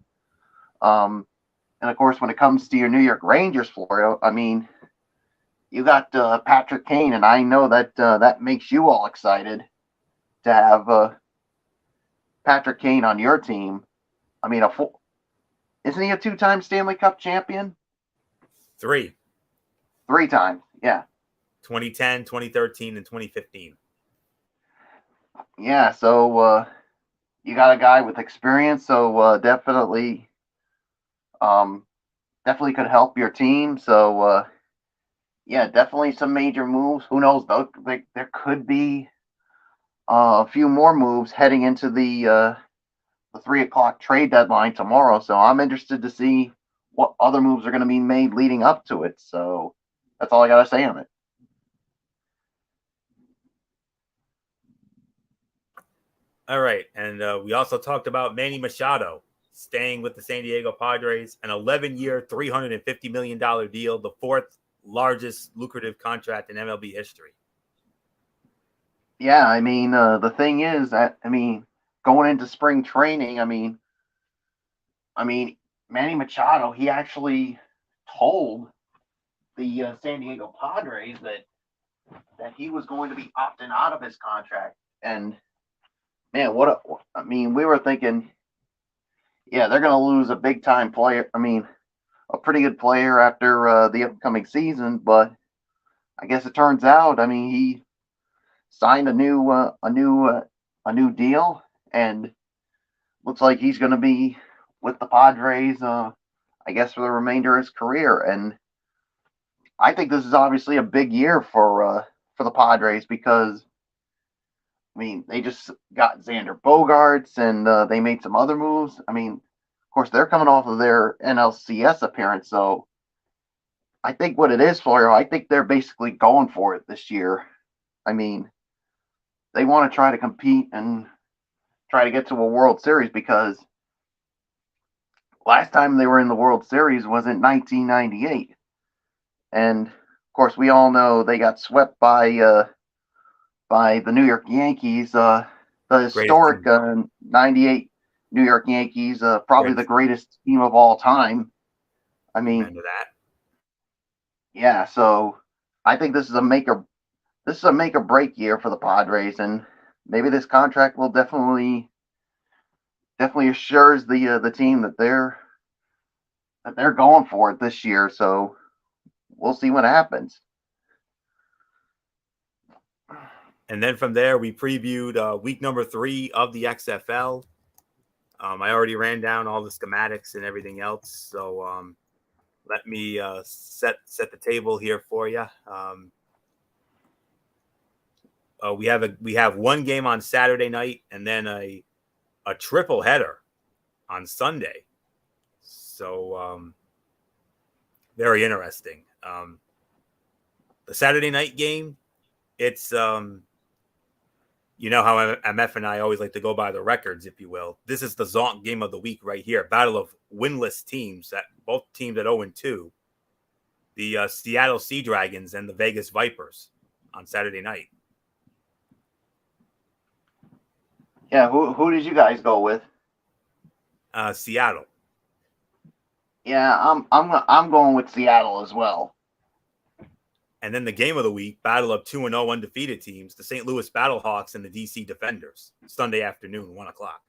And of course, when it comes to your New York Rangers, Florio, I mean, you got Patrick Kane, and I know that that makes you all excited to have Patrick Kane on your team. I mean, isn't he a 2-time Stanley Cup champion? 3 times, yeah. 2010, 2013, and 2015. Yeah, so you got a guy with experience, so definitely could help your team. So yeah, definitely some major moves. Who knows, though? There could be a few more moves heading into the 3:00 trade deadline tomorrow. So I'm interested to see what other moves are going to be made leading up to it. So that's all I got to say on it. All right, and we also talked about Manny Machado staying with the San Diego Padres, an 11-year, $350 million deal, the fourth largest lucrative contract in MLB history. Yeah, I mean, the thing is that, I mean, going into spring training, I mean, Manny Machado, he actually told the San Diego Padres that he was going to be opting out of his contract. And man, we were thinking, yeah, they're going to lose a big time player. I mean, a pretty good player after the upcoming season, but I guess it turns out, I mean, he signed a new deal, and looks like he's going to be with the Padres, I guess, for the remainder of his career. And I think this is obviously a big year for the Padres, because I mean, they just got Xander Bogaerts, and they made some other moves. I mean, of course, they're coming off of their NLCS appearance, so I think what it is, Florio, I think they're basically going for it this year. I mean, they want to try to compete and try to get to a World Series, because last time they were in the World Series was in 1998. And of course, we all know they got swept by the New York Yankees, the historic '98 New York Yankees, probably the greatest team of all time. I mean, Amen to that. Yeah, so I think this is a make or break year for the Padres, and maybe this contract will definitely assures the team that they're going for it this year. So we'll see what happens. And then from there, we previewed week number 3 of the XFL. I already ran down all the schematics and everything else, so let me set the table here for you. We have one game on Saturday night, and then a triple header on Sunday. So very interesting. The Saturday night game, it's you know how MF and I always like to go by the records, if you will. This is the Zonk game of the week right here. Battle of winless teams, both teams at 0-2. The Seattle Sea Dragons and the Vegas Vipers on Saturday night. Yeah, who did you guys go with? Seattle. Yeah, I'm going with Seattle as well. And then the game of the week, battle of 2-0 undefeated teams, the St. Louis Battlehawks and the DC Defenders, Sunday afternoon, 1:00.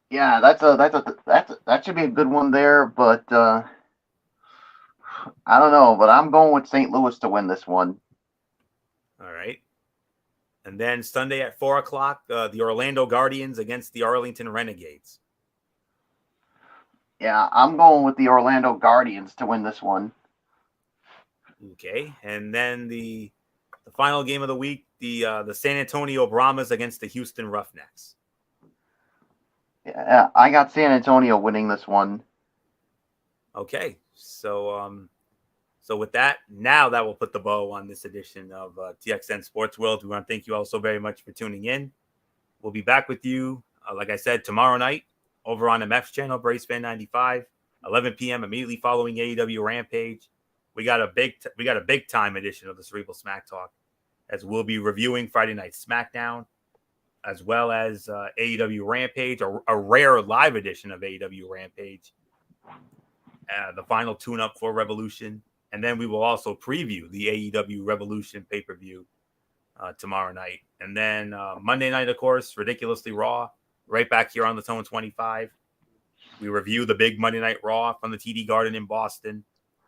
Yeah, that should be a good one there, but I don't know, but I'm going with St. Louis to win this one. All right. And then Sunday at 4:00, the Orlando Guardians against the Arlington Renegades. Yeah, I'm going with the Orlando Guardians to win this one. Okay, and then the final game of the week, the San Antonio Brahmas against the Houston Roughnecks. Yeah, I got San Antonio winning this one. Okay, so with that, now that will put the bow on this edition of TXN Sports World. We want to thank you all so very much for tuning in. We'll be back with you, like I said, tomorrow night over on MF's channel, Brace Fan 95, 11 p.m. immediately following AEW Rampage. We got a big time edition of the Cerebral Smack Talk, as we'll be reviewing Friday Night SmackDown, as well as AEW Rampage, a rare live edition of AEW Rampage, the final tune-up for Revolution, and then we will also preview the AEW Revolution pay-per-view tomorrow night. And then Monday night, of course, Ridiculously Raw, right back here on the Tone 25. We review the big Monday Night Raw from the TD Garden in Boston.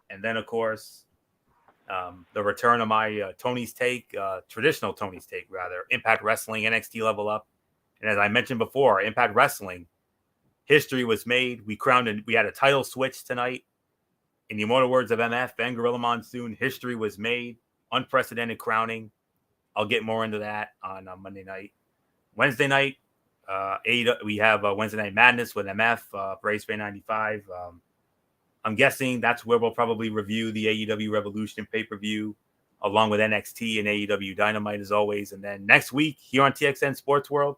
And then, of course, the return of my Tony's Take, traditional Tony's Take, rather, Impact Wrestling, NXT Level Up. And as I mentioned before, Impact Wrestling, history was made. We had a title switch tonight. In the immortal words of MF and Gorilla Monsoon, history was made. Unprecedented crowning. I'll get more into that on Monday night. Wednesday night, we have Wednesday Night Madness with MF, Brace Fan 95. I'm guessing that's where we'll probably review the AEW Revolution pay-per-view, along with NXT and AEW Dynamite as always. And then next week here on TXN Sports World,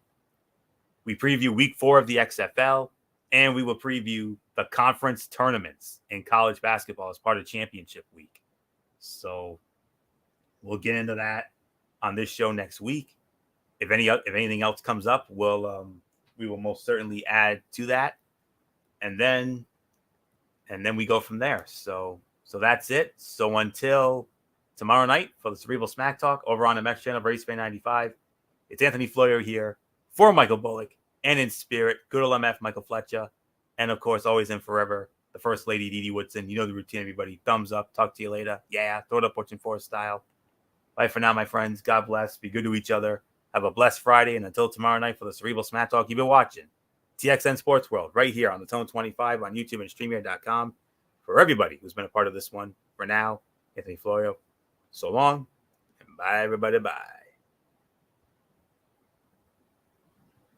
we preview week 4 of the XFL, and we will preview the conference tournaments in college basketball as part of championship week. So we'll get into that on this show next week. If anything else comes up, we will most certainly add to that. And then we go from there. So that's it. So until tomorrow night for the Cerebral Smack Talk over on the MX channel, Brace Fan 95, it's Anthony Floyer here for Michael Bullock, and in spirit, good old MF Michael Fletcher, and of course, always and forever, the First Lady Dee Dee Woodson. You know the routine, everybody. Thumbs up. Talk to you later. Yeah, throw it up, Fortune Forest style. Bye for now, my friends. God bless. Be good to each other. Have a blessed Friday, and until tomorrow night for the Cerebral Smack Talk, you've been watching TXN Sports World right here on the Tone 25 on YouTube and StreamYard.com. For everybody who's been a part of this one, for now, Anthony Florio, so long, and bye, everybody, bye.